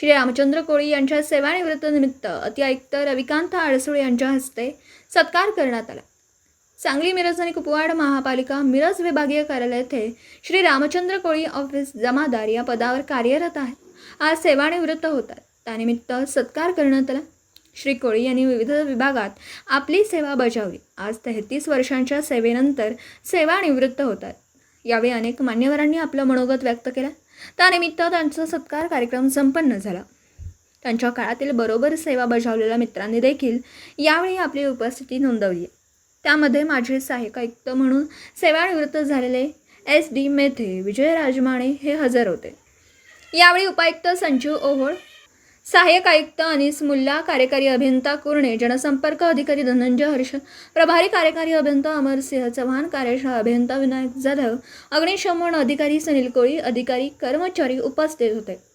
श्री रामचंद्र कोळी यांच्या सेवानिवृत्तीनिमित्त अतिआयुक्त रविकांत आडसुळे यांच्या हस्ते सत्कार करण्यात आला। सांगली, मिरज आणि कुपवाड महापालिका मिरज विभागीय कार्यालय येथे श्री रामचंद्र कोळी ऑफिस जमादार या पदावर कार्यरत आहेत। आज सेवानिवृत्त होतात, त्यानिमित्त सत्कार करण्यात आला। श्री कोळी यांनी विविध विभागात आपली सेवा बजावली। आज 33 वर्षांच्या सेवेनंतर सेवानिवृत्त होतात। यावेळी अनेक मान्यवरांनी आपलं मनोगत व्यक्त केलं। त्यानिमित्त त्यांचा सत्कार कार्यक्रम संपन्न झाला। त्यांच्या काळातील बरोबर सेवा बजावलेल्या मित्रांनी देखील यावेळी आपली उपस्थिती नोंदवली। त्यामध्ये माजी सहाय्यक आयुक्त म्हणून सेवानिवृत्त झालेले SD मेथे, विजय राजमाणे हे हजर होते। यावेळी उपायुक्त संजीव ओहोळ, सहाय्यक आयुक्त अनीस मुल्ला, कार्यकारी अभियंता कुर्णे, जनसंपर्क अधिकारी धनंजय हर्ष, प्रभारी कार्यकारी अभियंता अमरसिंह चव्हाण, कार्यशाळा अभियंता विनायक जाधव, अग्निशमन अधिकारी सुनील कोळी, अधिकारी कर्मचारी उपस्थित होते।